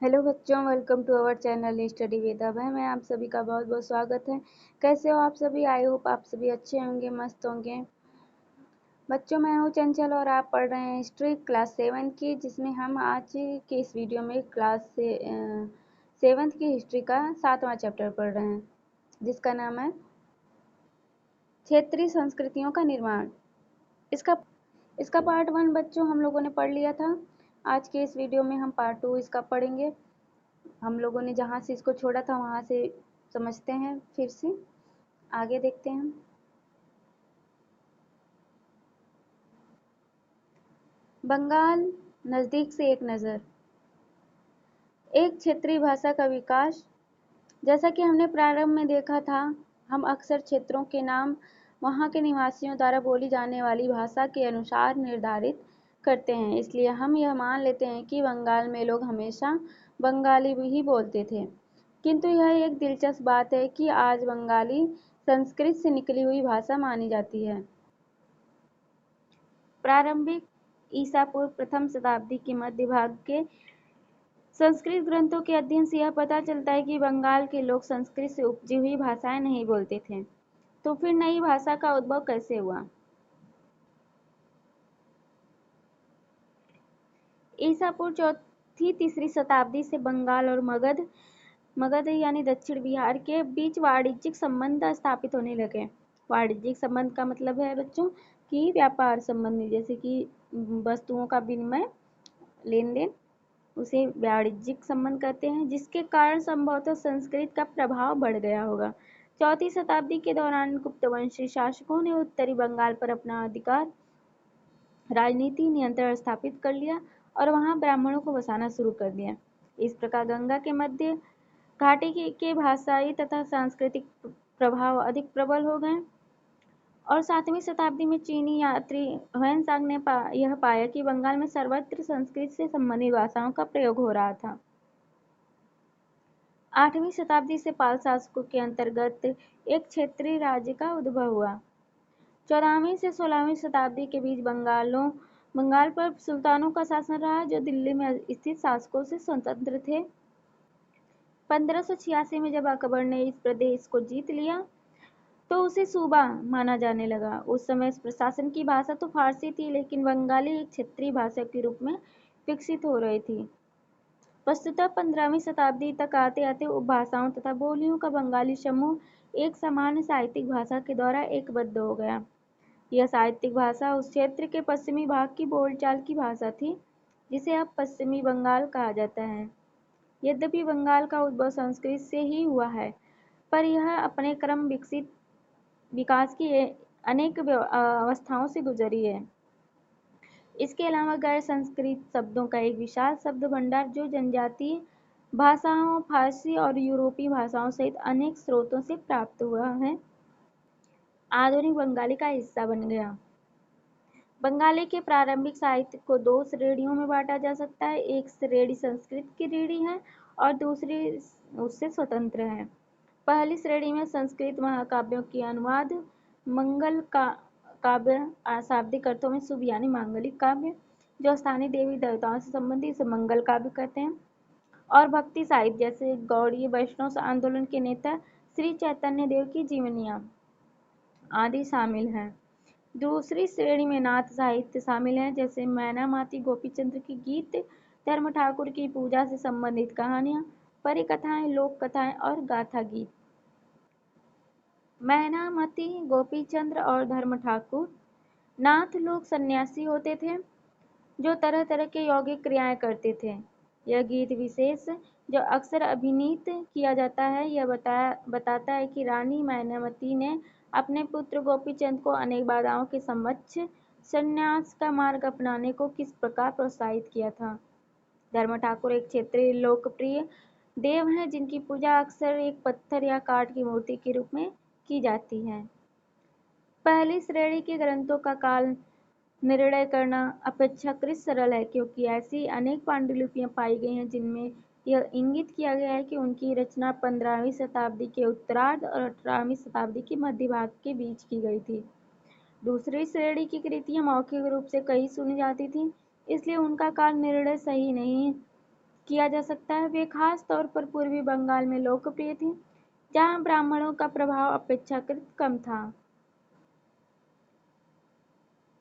Hello बच्चों, welcome to our channel study with Abhay में आप सभी का बहुत बहुत स्वागत है। कैसे हो आप सभी? आई होप आप सभी अच्छे होंगे, मस्त होंगे। बच्चों, मैं हूँ चंचल और आप पढ़ रहे हैं हिस्ट्री क्लास 7 की, जिसमें हम आज के इस वीडियो में क्लास से 7th की हिस्ट्री का 7वां चैप्टर पढ़ रहे हैं, जिसका नाम है क्षेत्रीय संस्कृतियों का निर्माण। इसका इसका पार्ट 1 बच्चों हम लोगों ने पढ़ लिया था। आज के इस वीडियो में हम पार्ट 2 इसका पढ़ेंगे। हम लोगों ने जहाँ से इसको छोड़ा था वहाँ से समझते हैं, फिर से आगे देखते हैं। बंगाल, नज़दीक से एक नज़र। एक क्षेत्रीय भाषा का विकास। जैसा कि हमने प्रारंभ में देखा था, हम अक्सर क्षेत्रों के नाम वहाँ के निवासियों द्वारा बोली जाने वाली भाषा के अनुसार निर्धारित करते हैं, इसलिए हम यह मान लेते हैं कि बंगाल में लोग हमेशा बंगाली ही बोलते थे। किंतु यह एक दिलचस्प बात है कि आज बंगाली संस्कृत से निकली हुई भाषा मानी जाती है। प्रारंभिक ईसा पूर्व प्रथम शताब्दी के मध्य भाग के संस्कृत ग्रंथों के अध्ययन से यह पता चलता है कि बंगाल के लोग संस्कृत से उपजी हुई भाषाएं नहीं बोलते थे। तो फिर नई भाषा का उद्भव कैसे हुआ? ईसा पूर्व चौथी तीसरी शताब्दी से बंगाल और मगध यानी दक्षिण बिहार के बीच वाणिज्यिक संबंध स्थापित होने लगे। वाणिज्यिक संबंध का मतलब है बच्चों कि व्यापार संबंधी, जैसे कि वस्तुओं का विनिमय, लेन देन, उसे वाणिज्यिक संबंध कहते हैं, जिसके कारण संभवतः संस्कृत का प्रभाव बढ़ गया होगा। चौथी शताब्दी के दौरान गुप्तवंशी शासकों ने उत्तरी बंगाल पर अपना अधिकार, राजनीति नियंत्रण स्थापित कर लिया और वहां ब्राह्मणों को बसाना शुरू कर दिया। इस प्रकार गंगा के मध्य घाटी के भाषाई तथा सांस्कृतिक प्रभाव अधिक प्रबल हो गए और 7वीं शताब्दी में चीनी यात्री ह्वेनसांग ने यह पाया कि बंगाल में सर्वत्र संस्कृत से संबंधित भाषाओं का प्रयोग हो रहा था। 8वीं शताब्दी से पाल शासकों के अंतर्गत एक क्षेत्रीय राज्य का उद्भव हुआ। 14वीं से 16वीं शताब्दी के बीच बंगाल पर सुल्तानों का शासन रहा, जो दिल्ली में स्थित शासकों से स्वतंत्र थे। 1586 में जब अकबर ने इस प्रदेश को जीत लिया तो उसे सूबा माना जाने लगा। उस समय प्रशासन की भाषा तो फारसी थी, लेकिन बंगाली एक क्षेत्रीय भाषा के रूप में विकसित हो रही थी। वस्तुतः 15वीं शताब्दी तक आते आते उपभाषाओं तथा बोलियों का बंगाली समूह एक सामान्य साहित्यिक भाषा के द्वारा एकबद्ध हो गया। यह साहित्यिक भाषा उस क्षेत्र के पश्चिमी भाग की बोलचाल की भाषा थी, जिसे अब पश्चिमी बंगाल कहा जाता है। यद्यपि बंगाल का उद्भव संस्कृत से ही हुआ है, पर यह अपने विकास की अनेक अवस्थाओं से गुजरी है। इसके अलावा गैर संस्कृत शब्दों का एक विशाल शब्द भंडार, जो जनजातीय भाषाओं, फारसी और यूरोपीय भाषाओं सहित अनेक स्रोतों से प्राप्त हुआ है, आधुनिक बंगाली का हिस्सा बन गया। बंगाली के प्रारंभिक साहित्य को दो श्रेणियों में बांटा जा सकता है। एक श्रेणी संस्कृत की रीढ़ी है और दूसरी उससे स्वतंत्र है। पहली श्रेणी में संस्कृत महाकाव्यों की अनुवाद, मंगल काव्य, शाब्दिक अर्थों में शुभ यानी मांगलिक काव्य, जो स्थानीय देवी देवताओं से संबंधित, इसे मंगल काव्य कहते हैं, और भक्ति साहित्य, जैसे गौड़ीय वैष्णव आंदोलन के नेता श्री चैतन्य देव की जीवनियां आदि शामिल हैं। दूसरी श्रेणी में नाथ साहित्य शामिल है, जैसे मैना माती गोपीचंद्र की गीत, धर्म ठाकुर की पूजा से संबंधित कहानियां, परिकथाएं, लोक कथाएं और गाथा गीत। मैनामती, गोपीचंद्र और धर्म ठाकुर नाथ लोग सन्यासी होते थे, जो तरह तरह के यौगिक क्रियाएं करते थे। यह गीत विशेष, जो अक्सर अभिनीत किया जाता है, यह बताता है कि रानी मैनामती ने अपने पुत्र गोपीचंद को अनेक बाधाओं के समक्ष सन्यास का मार्ग अपनाने को किस प्रकार प्रोत्साहित किया था। धर्म ठाकुर एक क्षेत्रीय लोकप्रिय देव हैं, जिनकी पूजा अक्सर एक पत्थर या काठ की मूर्ति के रूप में की जाती है। पहली श्रेणी के ग्रंथों का काल निर्णय करना अपेक्षाकृत सरल है, क्योंकि ऐसी अनेक पांडुलिपियां पाई गई हैं जिनमें यह इंगित किया गया है कि उनकी रचना 15वीं शताब्दी के उत्तरार्ध और 18वीं शताब्दी के मध्य भाग के बीच की गई थी। दूसरी श्रेणी की कृतियां मौखिक रूप से कहीं सुनी जाती थीं, इसलिए उनका काल निर्णय सही नहीं किया जा सकता है। वे खास तौर पर पूर्वी बंगाल में लोकप्रिय थी, जहां ब्राह्मणों का प्रभाव अपेक्षाकृत कम था।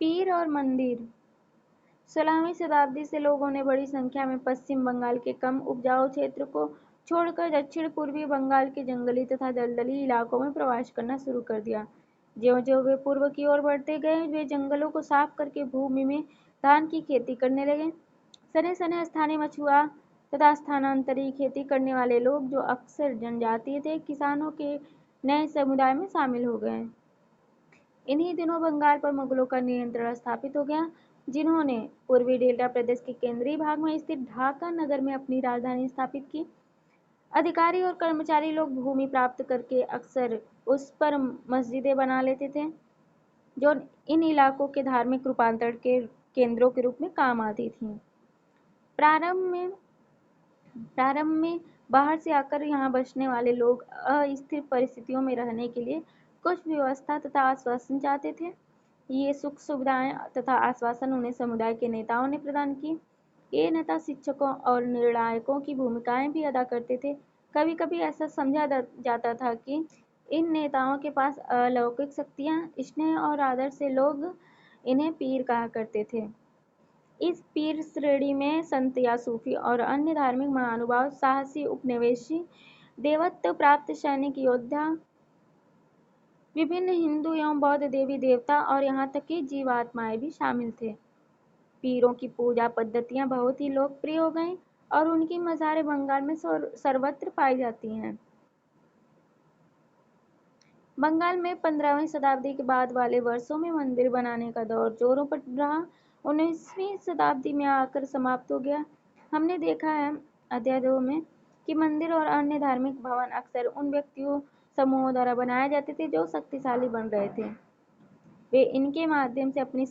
पीर और मंदिर। 16वीं शताब्दी से लोगों ने बड़ी संख्या में पश्चिम बंगाल के कम उपजाऊ क्षेत्र को छोड़कर दक्षिण पूर्वी बंगाल के जंगली तथा दलदली इलाकों में प्रवास करना शुरू कर दिया। ज्यों-ज्यों वे पूर्व की ओर बढ़ते गए, वे जंगलों को साफ करके भूमि में धान की खेती करने लगे। सने-सने स्थानीय मछुआ तथा स्थानांतरी खेती करने वाले लोग, जो अक्सर जनजातीय थे, किसानों के नए समुदाय में शामिल हो गए। इन्हीं दिनों बंगाल पर मुगलों का नियंत्रण स्थापित हो गया, जिन्होंने पूर्वी डेल्टा प्रदेश के केंद्रीय भाग में स्थित ढाका नगर में अपनी राजधानी स्थापित की। अधिकारी और कर्मचारी लोग भूमि प्राप्त करके अक्सर उस पर मस्जिदें बना लेते थे, जो इन इलाकों के धार्मिक रूपांतरण के केंद्रों के रूप में काम आती थीं। प्रारंभ में बाहर से आकर यहाँ बसने वाले लोग अस्थिर परिस्थितियों में रहने के लिए कुछ व्यवस्था तथा आश्वासन चाहते थे। ये सुख सुविधाएं तथा आश्वासन उन्हें समुदाय के नेताओं ने प्रदान की। ये नेता शिक्षकों और निर्णायकों की भूमिकाएं भी अदा करते थे। कभी कभी ऐसा समझा जाता था कि इन नेताओं के पास अलौकिक शक्तियां, स्नेह और आदर से लोग इन्हें पीर कहा करते थे। इस पीर श्रेणी में संत या सूफी और अन्य धार्मिक महानुभाव, साहसी उपनिवेशी, देवत्व प्राप्त सैनिक योद्धा, विभिन्न हिंदू एवं बौद्ध देवी देवता और यहाँ तक कि जीवात्माएं भी शामिल थे। पीरों की पूजा पद्धतियां बहुत ही लोकप्रिय हो गईं और उनकी मज़ारें बंगाल में सर्वत्र पाई जाती हैं। बंगाल में 15वीं शताब्दी के बाद वाले वर्षों में मंदिर बनाने का दौर जोरों पर रहा। 19वीं शताब्दी में आकर समाप्त हो गया। हमने देखा है अध्याय 2 में कि मंदिर और अन्य धार्मिक भवन अक्सर उन व्यक्तियों समूहों द्वारा बनाए जाते थे जो शक्तिशाली बन रहे थे। वे इनके माध्यम से अपनी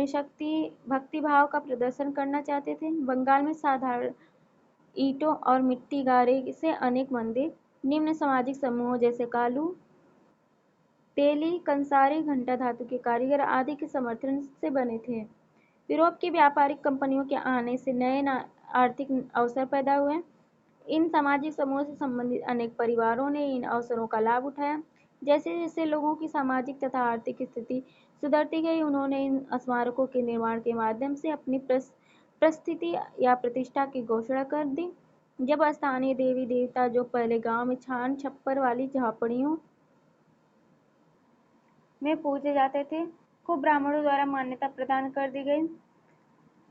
शक्ति भक्ति भाव का प्रदर्शन करना चाहते थे। बंगाल में साधारण ईंटों और मिट्टी गारे से अनेक मंदिर निम्न सामाजिक समूहों जैसे कालू, तेली, कंसारी, घंटा धातु के कारीगर आदि के समर्थन से बने थे। यूरोप की व्यापारिक कंपनियों के आने से नए आर्थिक अवसर पैदा हुए। इन सामाजिक समूहों से संबंधित अनेक परिवारों ने इन अवसरों का लाभ उठाया। जैसे जैसे लोगों की सामाजिक तथा आर्थिक स्थिति सुधरती गई, उन्होंने इन स्मारकों के निर्माण के माध्यम से अपनी प्रस्थिति या प्रतिष्ठा की घोषणा कर दी। जब स्थानीय देवी देवता, जो पहले गांव में छान छप्पर वाली झापड़ियों में पूजे जाते थे, को ब्राह्मणों द्वारा मान्यता प्रदान कर दी गई,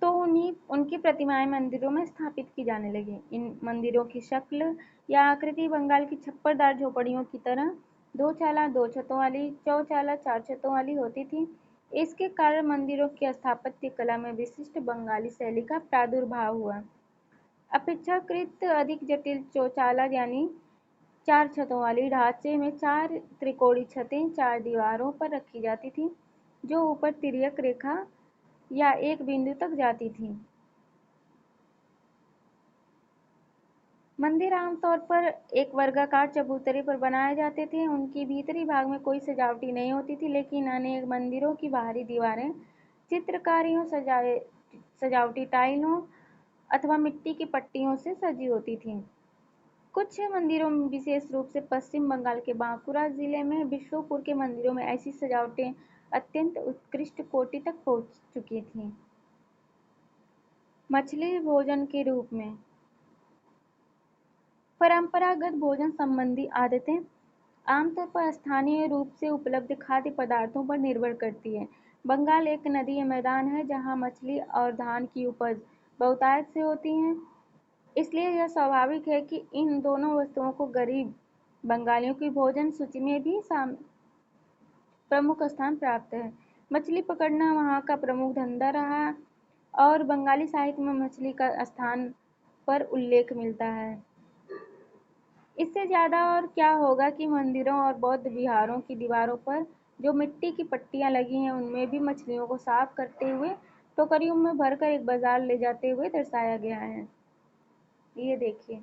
तो उनकी प्रतिमाएं मंदिरों में स्थापित की जाने लगी। इन मंदिरों की शक्ल या आकृति बंगाल की छप्परदार झोपड़ियों की तरह दो चाला, दो छतों वाली, चौचाला, चार छतों वाली होती थी। इसके कारण मंदिरों की स्थापत्य कला में विशिष्ट बंगाली शैली का प्रादुर्भाव हुआ। अपेक्षाकृत अधिक जटिल चौचाला यानी चार छतों वाली ढांचे में चार त्रिकोणीय छतें चार दीवारों पर रखी जाती थीं, जो ऊपर तिर्यक रेखा या एक बिंदु तक जाती थीं। मंदिर आमतौर पर एक वर्गाकार चबूतरे पर बनाए जाते थे। उनकी भीतरी भाग में कोई सजावटी नहीं होती थी, लेकिन अनेक मंदिरों की बाहरी दीवारें चित्रकारियों, सजावटी टाइलों अथवा मिट्टी की पट्टियों से सजी होती थीं। कुछ मंदिरों में, विशेष रूप से पश्चिम बंगाल के बांकुरा जिले में बिष्णुपुर के मंदिरों में, ऐसी सजावटें अत्यंत उत्कृष्ट कोटि तक पहुंच चुकी थीं। मछली भोजन के रूप में परंपरागत भोजन संबंधी आदतें आमतौर पर स्थानीय रूप से उपलब्ध खाद्य पदार्थों पर निर्भर करती है। बंगाल एक नदीय मैदान है जहां मछली और धान की उपज बहुतायत से होती है, इसलिए यह स्वाभाविक है कि इन दोनों वस्तुओं को गरीब बंगालियों की भोजन सूची में भी प्रमुख स्थान प्राप्त है। मछली पकड़ना वहाँ का प्रमुख धंधा रहा और बंगाली साहित्य में मछली का स्थान पर उल्लेख मिलता है। इससे ज़्यादा और क्या होगा कि मंदिरों और बौद्ध विहारों की दीवारों पर जो मिट्टी की पट्टियाँ लगी हैं, उनमें भी मछलियों को साफ करते हुए टोकरियों में भरकर एक बाजार ले जाते हुए दर्शाया गया है। ये देखिए।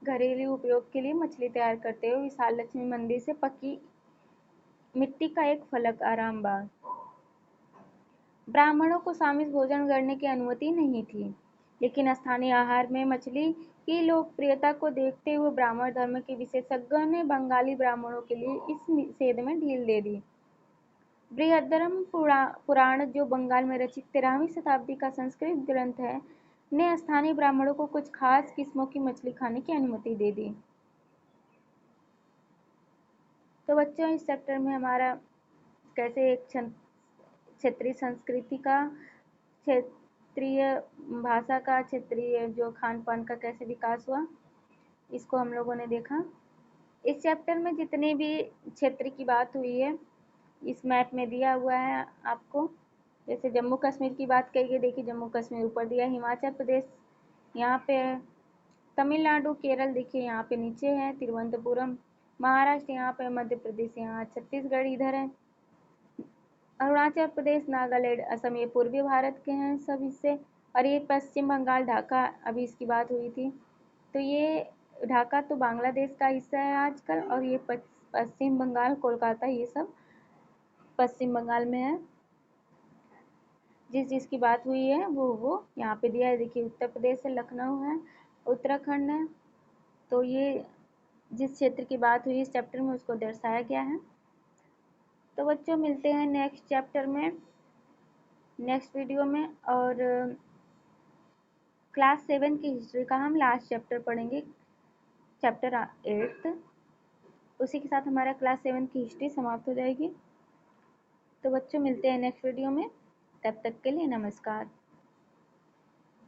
घरेलू उपयोग के लिए मछली तैयार करते हुए विशाल लक्ष्मी मंदिर से पकी मिट्टी का एक फलक आराम बाग। ब्राह्मणों को सामिल भोजन करने की अनुमति नहीं थी, लेकिन स्थानीय आहार में मछली की लोकप्रियता को देखते हुए ब्राह्मण धर्म के विशेषज्ञों ने बंगाली ब्राह्मणों के लिए इस निषेध में ढील दे दी। बृहद्रम पुराण, जो बंगाल में रचित 13वीं शताब्दी का संस्कृत ग्रंथ है, ने स्थानीय ब्राह्मणों को कुछ खास किस्मों की मछली खाने की अनुमति दे दी। तो बच्चों, इस चैप्टर में हमारा कैसे एक क्षेत्रीय संस्कृति का, क्षेत्रीय भाषा का, क्षेत्रीय जो खान पान का कैसे विकास हुआ, इसको हम लोगों ने देखा। इस चैप्टर में जितने भी क्षेत्र की बात हुई है इस मैप में दिया हुआ है आपको। जैसे जम्मू कश्मीर की बात करिए, देखिए जम्मू कश्मीर ऊपर दिया, हिमाचल प्रदेश यहाँ पे है, तमिलनाडु केरल देखिए यहाँ पे नीचे है, तिरुवनंतपुरम, महाराष्ट्र यहाँ पे, मध्य प्रदेश यहाँ, छत्तीसगढ़ इधर है, अरुणाचल प्रदेश, नागालैंड, असम, ये पूर्वी भारत के हैं सब हिस्से, और ये पश्चिम बंगाल, ढाका, अभी इसकी बात हुई थी। तो ये ढाका तो बांग्लादेश का हिस्सा है आजकल, और ये पश्चिम बंगाल, कोलकाता, ये सब पश्चिम बंगाल में है। जिस जिसकी बात हुई है वो यहाँ पे दिया है। देखिए उत्तर प्रदेश है, लखनऊ है, उत्तराखंड है। तो ये जिस क्षेत्र की बात हुई इस चैप्टर में उसको दर्शाया गया है। तो बच्चों, मिलते हैं नेक्स्ट चैप्टर में, नेक्स्ट वीडियो में। और क्लास 7 की हिस्ट्री का हम लास्ट चैप्टर पढ़ेंगे, चैप्टर 8। उसी के साथ हमारा क्लास 7 की हिस्ट्री समाप्त हो जाएगी। तो बच्चों, मिलते हैं नेक्स्ट वीडियो में, तब तक के लिए नमस्कार।